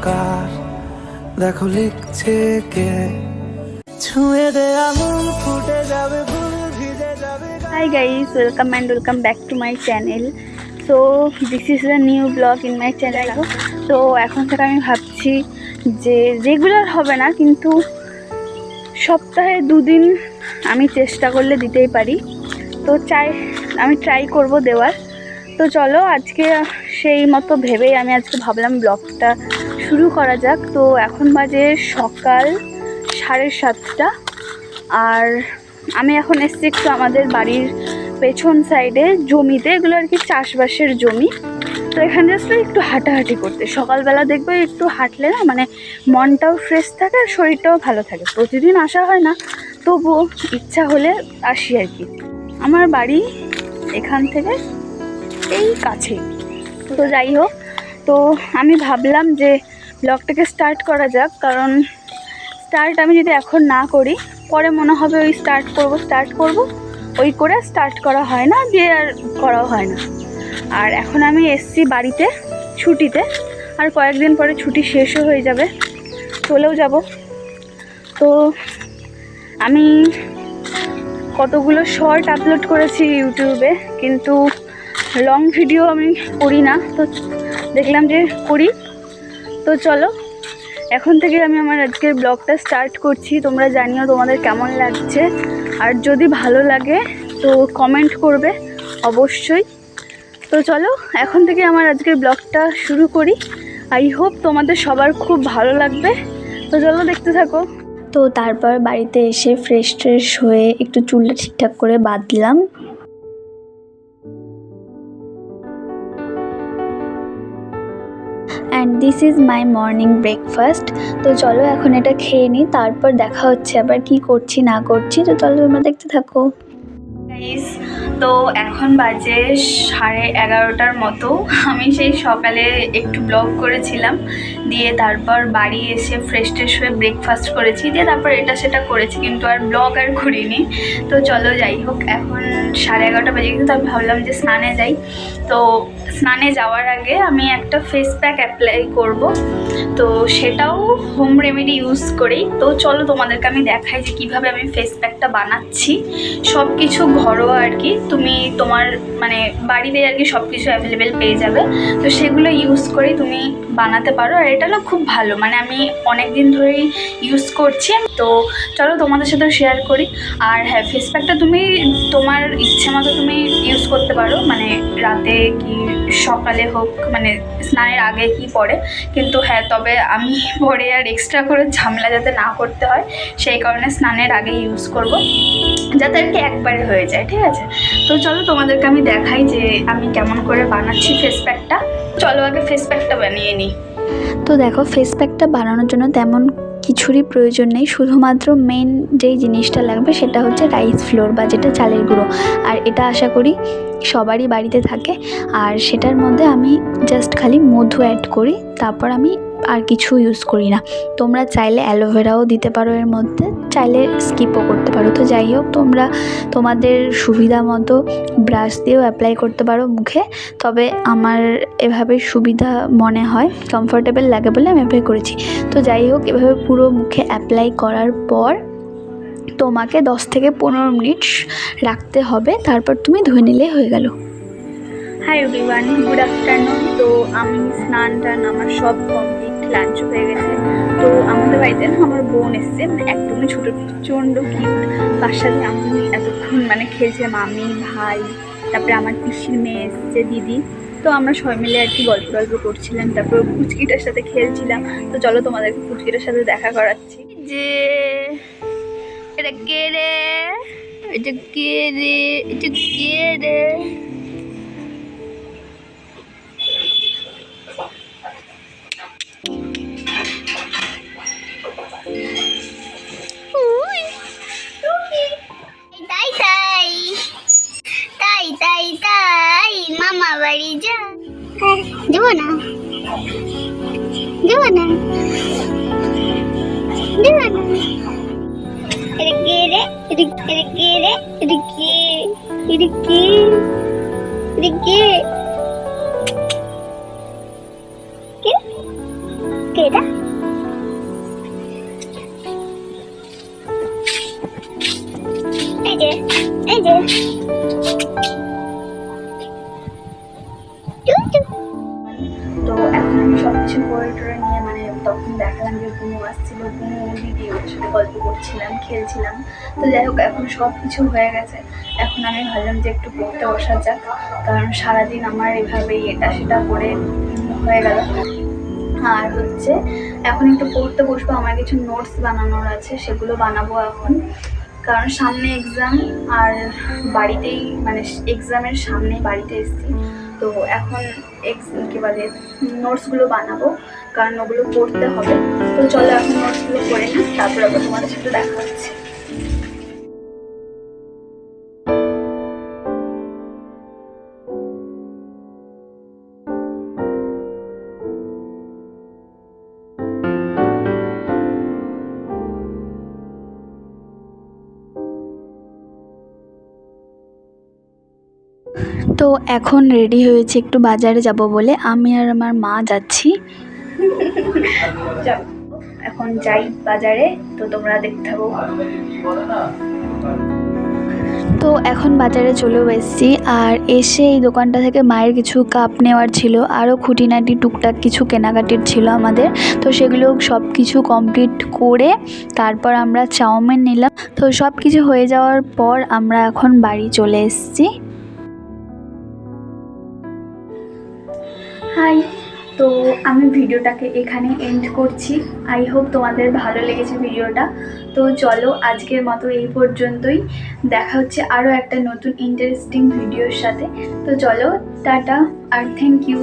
কার, দেখো লিখছে কে, ছুঁয়ে দে আঙুল ফুটে যাবে ফুল ভিজে যাবে। Hi guys, welcome and welcome back to my channel. So this is a new vlog in my channel. তো এখন থেকে আমি ভাবছি যে রেগুলার হবে না, কিন্তু সপ্তাহে 2 দিন আমি চেষ্টা করলে দিতেই পারি। তো আমি ট্রাই করব দেওয়ার। তো চলো আজকে সেই মতো ভেবেই আমি আজকে ভাবলাম ব্লগটা শুরু করা যাক। তো এখন বাজে সকাল 7:30, আর আমি এখন এসেছি একটু আমাদের বাড়ির পেছন সাইডে জমিতে, এগুলো আর কি চাষবাসের জমি। তো এখানে জাস্ট একটু হাঁটাহাঁটি করতে, সকালবেলা দেখবে একটু হাঁটলে না মানে মনটাও ফ্রেশ থাকে আর শরীরটাও ভালো থাকে। প্রতিদিন আসা হয় না, তবুও ইচ্ছা হলে আসি আর কি। আমার বাড়ি এখান থেকে এই কাছেই। তো যাই হোক, তো আমি ভাবলাম যে ব্লগটাকে স্টার্ট করা যাক, কারণ আমি যদি এখন না করি পরে মনে হবে ওই স্টার্ট করব ওই করে স্টার্ট করা হয় না, দিয়ে আর করাও হয় না। আর এখন আমি এসছি বাড়িতে ছুটিতে, আর কয়েকদিন পরে ছুটি শেষও হয়ে যাবে, চলেও যাব। তো আমি কতগুলো শর্ট আপলোড করেছি ইউটিউবে, কিন্তু লং ভিডিও আমি করি না। তো দেখলাম যে করি। তো চলো এখন থেকে আমি আমার আজকের ব্লগটা স্টার্ট করছি। তোমরা জানিও তোমাদের কেমন লাগছে, আর যদি ভালো লাগে তো কমেন্ট করবে অবশ্যই। তো চলো এখন থেকে আমার আজকের ব্লগটা শুরু করি। আই হোপ তোমাদের সবার খুব ভালো লাগবে। তো চলো দেখতে থাকো। তো তারপর বাড়িতে এসে ফ্রেশ হয়ে একটু চুলটা ঠিকঠাক করে বাঁধলাম। And this is my morning breakfast. তো চলো এখন এটা খেয়ে নিই, তারপর দেখা হচ্ছে আবার কি করছি না করছি। তো চলো তোমরা দেখতে থাকো। তো এখন বাজে 11:30 মতো। আমি সেই সকালে একটু ব্লগ করেছিলাম, দিয়ে তারপর বাড়ি এসে ফ্রেশ হয়ে ব্রেকফাস্ট করেছি, দিয়ে তারপর এটা সেটা করেছি, কিন্তু আর ব্লগ আর করিনি। তো চলো যাই হোক, এখন 11:30 বাজে, কিন্তু আমি ভাবলাম যে স্নানে যাই। তো স্নানে যাওয়ার আগে আমি একটা ফেস প্যাক অ্যাপ্লাই করব, তো সেটাও হোম রেমেডি ইউজ করেই। তো চলো তোমাদেরকে আমি দেখাই যে কীভাবে আমি ফেস প্যাকটা বানাচ্ছি। সব কিছু ঘরোয়া আর কি, তুমি তোমার মানে বাড়িতে আর কি সব কিছু অ্যাভেলেবেল পেয়ে যাবে। তো সেগুলো ইউজ করেই তুমি বানাতে পারো, আর এটা না খুব ভালো, মানে আমি অনেক দিন ধরেই ইউজ করছি। তো চলো তোমাদের সাথে শেয়ার করি। আর হ্যাঁ, ফেস প্যাকটা তুমি তোমার ইচ্ছে মতো তুমি ইউজ করতে পারো, মানে রাতে কি সকালে হোক, মানে স্নানের আগে কি পরে। কিন্তু হ্যাঁ, তবে আমি পরে আর এক্সট্রা করে ঝামেলা যাতে না করতে হয়, সেই কারণে স্নানের আগে ইউজ করব, যাতে আর কি একবারে হয়ে যায়। ঠিক আছে, তো চলো তোমাদেরকে আমি দেখাই যে আমি কেমন করে বানাচ্ছি ফেস প্যাকটা। চলো আগে ফেস প্যাকটা বানিয়ে নিই। তো দেখো, ফেস প্যাকটা বানানোর জন্য তেমন কিছুরই প্রয়োজন নেই, শুধুমাত্র মেন যেই জিনিসটা লাগবে সেটা হচ্ছে রাইস ফ্লোর, বা যেটা চালের গুঁড়ো। আর এটা আশা করি সবারই বাড়িতে থাকে। আর সেটার মধ্যে আমি জাস্ট খালি মধু অ্যাড করি, তারপর আমি আর কিছু ইউজ করি না। তোমরা চাইলে অ্যালোভেরাও দিতে পারো এর মধ্যে, চাইলে স্কিপও করতে পারো। তো যাই হোক, তোমরা তোমাদের সুবিধা মতো ব্রাশ দিয়েও অ্যাপ্লাই করতে পারো মুখে, তবে আমার এভাবে সুবিধা মনে হয়, কমফোর্টেবল লাগে বলে আমি অ্যাপ্লাই করেছি। তো যাই হোক, এভাবে পুরো মুখে অ্যাপ্লাই করার পর তোমাকে 10 থেকে 15 মিনিট রাখতে হবে, তারপর তুমি ধুয়ে নিলেই হয়ে গেল। Hi everyone, good afternoon. তো আমি স্নান টান আমার সব কমপ্লিট, লাঞ্চ হয়ে গেছে। তো আমাদের বাড়িতে না আমার বোন এসছে, মানে একদমই ছোটো, প্রচণ্ড কিউট। তার সাথে আমি এতক্ষণ মানে খেলছিলাম, আমি ভাই, তারপরে আমার পিসির মেয়ে এসছে, দিদি। তো আমরা সবাই মিলে আর কি গল্প করছিলাম, তারপর পুচকিটার সাথে খেলছিলাম। তো চলো তোমাদেরকে পুচকিটার সাথে দেখা করাচ্ছি। যে এটা কে রে, এটা কে রে, এটা কে রে? তাই মামা বাড়ি যা, দেব না দেব না দেব না। এটা কে রে, এটা কে রে, এটা কে, এটা কে, এটা কে, কে এটা? এই যে তো এখন আমি সব কিছু করে টোরে নিয়ে মানে তখন দেখালাম যে বুনু আসছিল, বুনু দিদি ওদের সাথে গল্প করছিলাম, খেলছিলাম। তো যাই হোক এখন সব কিছু হয়ে গেছে। এখন আমি ভাবলাম যে একটু পড়তে বসা যাক, কারণ সারাদিন আমার এভাবেই এটা সেটা করে হয়ে গেল। আর হচ্ছে এখন একটু পড়তে বসবো, আমার কিছু নোটস বানানোর আছে, সেগুলো বানাবো এখন, কারণ সামনে এক্সাম। আর বাড়িতেই মানে এক্সামের সামনেই বাড়িতে এসেছি, তো এখন কী বলে নোটসগুলো বানাবো, কারণ ওগুলো পড়তে হবে। তো চলো এখন নোটসগুলো করে নিই, তারপর আবার তোমাদের সাথে দেখা হচ্ছে। তো এখন রেডি হয়েছে একটু বাজারে যাব বলে, আমি আর আমার মা যাচ্ছি। এখন যাই বাজারে, তো তোমরা দেখতে থাকো। তো এখন বাজারে চলেও এসেছি, আর এসে এই দোকানটা থেকে মায়ের কিছু কাপ নেওয়ার ছিল, আরও খুঁটিনাটি টুকটাক কিছু কেনাকাটির ছিল আমাদের। তো সেগুলো সব কিছু কমপ্লিট করে তারপর আমরা চাউমিন নিলাম। তো সব কিছু হয়ে যাওয়ার পর আমরা এখন বাড়ি চলে এসেছি। হাই, তো আমি ভিডিওটাকে এখানে এন্ড করছি। আই হোপ তোমাদের ভালো লেগেছে ভিডিওটা। তো চলো আজকের মতো এই পর্যন্তই, দেখা হচ্ছে আরও একটা নতুন ইন্টারেস্টিং ভিডিওর সাথে। তো চলো টাটা আর থ্যাংক ইউ।